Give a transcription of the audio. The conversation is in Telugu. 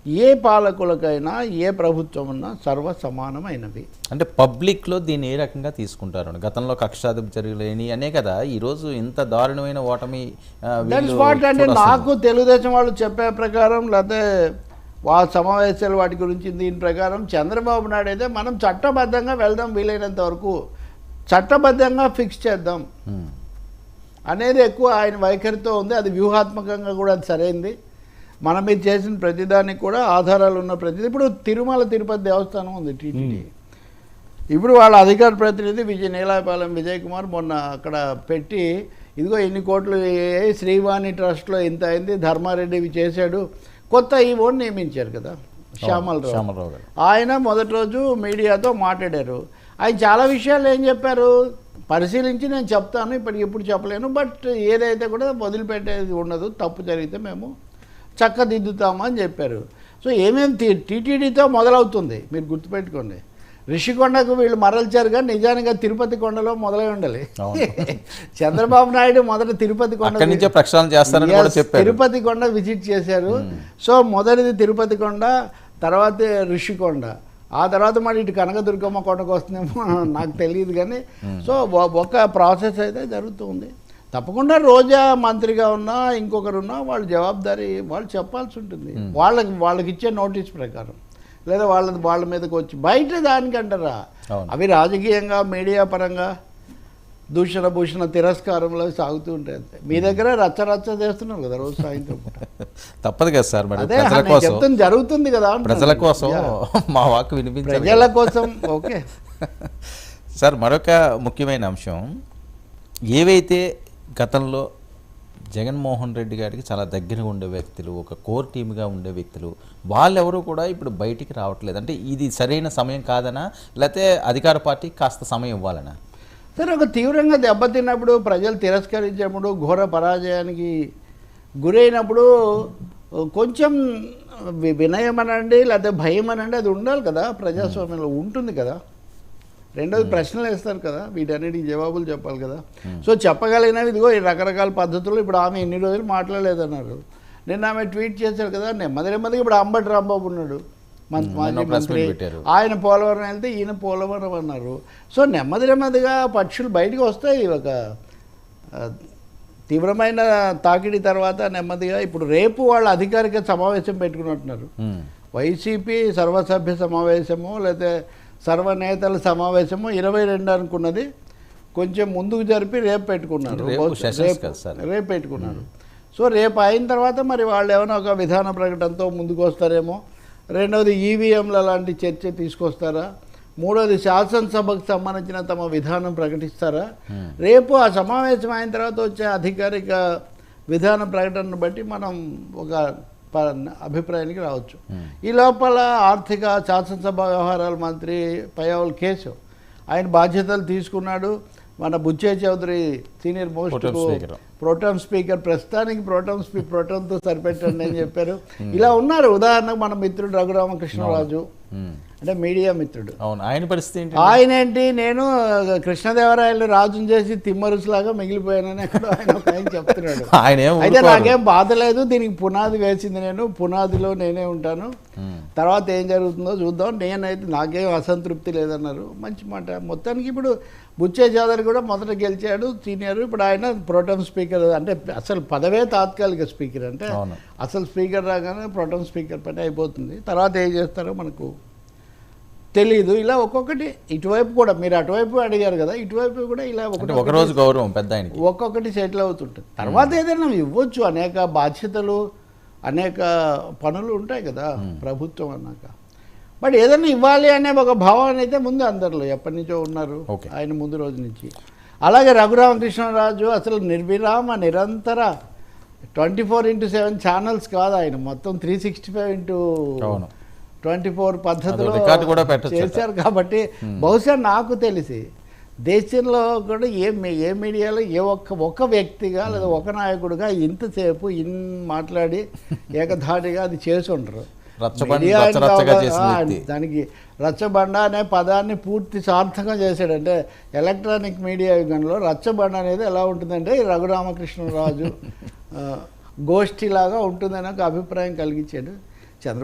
ఏ పాలకులకైనా ఏ ప్రభుత్వం ఉన్నా సర్వ సమానమైనవి. అంటే పబ్లిక్లో దీన్ని ఏ రకంగా తీసుకుంటారు? గతంలో కక్షాదింపు చర్యలేని అనే కదా ఈరోజు ఇంత దారుణమైన ఓటమి. That's what. అంటే నాకు తెలుగుదేశం వాళ్ళు చెప్పే ప్రకారం లేకపోతే సమావేశాలు వాటి గురించి దీని ప్రకారం చంద్రబాబు నాయుడు అయితే మనం చట్టబద్ధంగా వెళ్దాం, వీలైనంత వరకు చట్టబద్ధంగా ఫిక్స్ చేద్దాం అనేది ఎక్కువ ఆయన వైఖరితో ఉంది. అది వ్యూహాత్మకంగా కూడా అది సరైంది. మనం మీద చేసిన ప్రతిదానికి కూడా ఆధారాలు ఉన్న ప్రతిదీ. ఇప్పుడు తిరుమల తిరుపతి దేవస్థానం ఉంది టీటీడీ. ఇప్పుడు వాళ్ళ అధికార ప్రతినిధి నీలాయపాలెం విజయ్ కుమార్ మొన్న అక్కడ పెట్టి ఇదిగో ఇన్ని కోట్లు శ్రీవాణి ట్రస్ట్లో ఇంత అయింది, ధర్మారెడ్డి ఇవి చేశాడు, కొత్త ఈవోని నియమించారు కదా శ్యామలరావు. ఆయన మొదటి రోజు మీడియాతో మాట్లాడారు. ఆయన చాలా విషయాలు ఏం చెప్పారు, పరిశీలించి నేను చెప్తాను, ఇప్పుడు చెప్పలేను, బట్ ఏదైతే కూడా వదిలిపెట్టేది ఉండదు, తప్పు జరిగితే మేము చక్కదిద్దుతామని చెప్పారు. సో ఏమేమి టీటీడీతో మొదలవుతుంది మీరు గుర్తుపెట్టుకోండి. రిషికొండకు వీళ్ళు మరల్చారు కానీ నిజానికి తిరుపతి కొండలో మొదలై ఉండాలి. చంద్రబాబు నాయుడు మొదట తిరుపతి కొండ తిరుపతి కొండ విజిట్ చేశారు. సో మొదటిది తిరుపతి కొండ, తర్వాత రిషికొండ, ఆ తర్వాత మరి ఇటు కనకదుర్గమ్మ కొండకు వస్తుందేమో నాకు తెలియదు కానీ. సో ఒక ప్రాసెస్ అయితే జరుగుతుంది. తప్పకుండా రోజా మంత్రిగా ఉన్నా ఇంకొకరున్నా వాళ్ళు జవాబుదారీ వాళ్ళు చెప్పాల్సి ఉంటుంది. వాళ్ళకి ఇచ్చే నోటీస్ ప్రకారం, లేదా వాళ్ళ మీదకి వచ్చి బయట దానికంటారా అవి రాజకీయంగా మీడియా పరంగా దూషణ భూషణ తిరస్కారంలో సాగుతూ ఉంటాయి. అంతే. మీ దగ్గర రచ్చ చేస్తున్నారు కదా రోజు సాయంత్రం తప్పదు కదా సార్. అదే చెప్తాను జరుగుతుంది కదా ప్రజల కోసం మా వాక్కు వినిపించాలి, ప్రజల కోసం. ఓకే సార్, మరొక ముఖ్యమైన అంశం, ఏవైతే గతంలో జగన్మోహన్ రెడ్డి గారికి చాలా దగ్గరగా ఉండే వ్యక్తులు, ఒక కోర్ టీమ్గా ఉండే వ్యక్తులు, వాళ్ళెవరూ కూడా ఇప్పుడు బయటికి రావట్లేదు. అంటే ఇది సరైన సమయం కాదనా, లేకపోతే అధికార పార్టీకి కాస్త సమయం ఇవ్వాలనా? సరే, ఒక తీవ్రంగా దెబ్బతిన్నప్పుడు, ప్రజలు తిరస్కరించినప్పుడు, ఘోర పరాజయానికి గురైనప్పుడు కొంచెం వినయం అనండి లేకపోతే భయం అనండి అది ఉండాలి కదా, ప్రజాస్వామ్యంలో ఉంటుంది కదా. రెండోది ప్రశ్నలు వేస్తారు కదా, వీటన్నిటికి జవాబులు చెప్పాలి కదా. సో చెప్పగలిగినవి ఇదిగో ఈ రకరకాల పద్ధతులు. ఇప్పుడు ఆమె ఎన్ని రోజులు మాట్లాడలేదన్నారు, నిన్న ఆమె ట్వీట్ చేశారు కదా, నెమ్మదిగా ఇప్పుడు అంబటి రాంబాబు ఉన్నాడు మాజీ మంత్రి, ఆయన పోలవరం వెళ్తే ఈయన పోలవరం అన్నారు. సో నెమ్మదిగా పక్షులు బయటకు వస్తాయి. ఒక తీవ్రమైన తాకిడి తర్వాత నెమ్మదిగా ఇప్పుడు రేపు వాళ్ళు అధికారిక సమావేశం పెట్టుకున్నట్టున్నారు. వైసీపీ సర్వసభ్య సమావేశము లేకపోతే సర్వనేతల సమావేశము 22 అనుకున్నది, కొంచెం ముందుకు జరిపి రేపు పెట్టుకున్నారు. రేపు పెట్టుకున్నారు. సో రేపు అయిన తర్వాత మరి వాళ్ళు ఏమైనా ఒక విధాన ప్రకటనతో ముందుకు వస్తారేమో. రెండవది ఈవీఎంల లాంటి చర్చ తీసుకొస్తారా. మూడవది శాసనసభకు సంబంధించిన తమ విధానం ప్రకటిస్తారా. రేపు ఆ సమావేశం అయిన తర్వాత వచ్చే అధికారిక విధాన ప్రకటనను బట్టి మనం ఒక అభిప్రాయానికి రావచ్చు. ఈ లోపల ఆర్థిక శాసనసభ వ్యవహారాల మంత్రి పయ్యావుల కేశవ్ ఆయన బాధ్యతలు తీసుకున్నాడు. మన Buchaiah Chowdary senior most protem speaker, ప్రస్తుతానికి ప్రోటోన్తో సరిపెట్టండి అని చెప్పారు. ఇలా ఉన్నారు. ఉదాహరణకు మన మిత్రుడు రఘురామకృష్ణరాజు, అంటే మీడియా మిత్రుడు. ఆయన పరిస్థితి ఆయన ఏంటి, నేను కృష్ణదేవరాయలు రాజుని చేసి తిమ్మరుసులాగా మిగిలిపోయానని ఎక్కడో ఆయన చెప్తున్నాడు. అయితే నాకేం బాధ లేదు, దీనికి పునాది వేసింది నేను, పునాదిలో నేనే ఉంటాను, తర్వాత ఏం జరుగుతుందో చూద్దాం, నేనైతే నాకేం అసంతృప్తి లేదన్నారు. మంచి మాట. మొత్తానికి ఇప్పుడు బుచ్చయ్య చౌదరి కూడా మొదట గెలిచాడు సీనియర్, ఇప్పుడు ఆయన ప్రోటోన్ స్పీకర్, అంటే అసలు పదవే తాత్కాలిక స్పీకర్, అంటే అసలు స్పీకర్ రాగానే ప్రోటోన్ స్పీకర్ పని అయిపోతుంది. తర్వాత ఏం చేస్తారో మనకు తెలీదు. ఇలా ఒక్కొక్కటి ఇటువైపు కూడా, మీరు అటువైపు అడిగారు కదా, ఇటువైపు కూడా ఇలా ఒకరోజు గౌరవం పెద్ద ఒక్కొక్కటి సెటిల్ అవుతుంటుంది. తర్వాత ఏదైనా ఇవ్వచ్చు, అనేక బాధ్యతలు అనేక పనులు ఉంటాయి కదా ప్రభుత్వం అన్నాక. బట్ ఏదైనా ఇవ్వాలి అనే ఒక భావన అయితే ముందు అందరిలో ఎప్పటి నుంచో ఉన్నారు, ఆయన ముందు రోజు నుంచి. అలాగే రఘురామకృష్ణరాజు అసలు నిర్విరామ నిరంతర 24/7 ఛానల్స్ కాదు ఆయన, మొత్తం 365/24 పద్ధతిలో చేశారు. కాబట్టి బహుశా నాకు తెలిసి దేశంలో కూడా ఏ మీడియాలో ఒక్క వ్యక్తిగా లేదా ఒక నాయకుడిగా ఇంతసేపు మాట్లాడి ఏకధాటిగా అది చేసి ఉండరు. దానికి రచ్చబండ అనే పదాన్ని పూర్తి సార్థకం చేశాడు. అంటే ఎలక్ట్రానిక్ మీడియా యుగంలో రచ్చబండ అనేది ఎలా ఉంటుందంటే రఘురామకృష్ణరాజు గోష్ఠిలాగా ఉంటుందని ఒక అభిప్రాయం కలిగించాడు.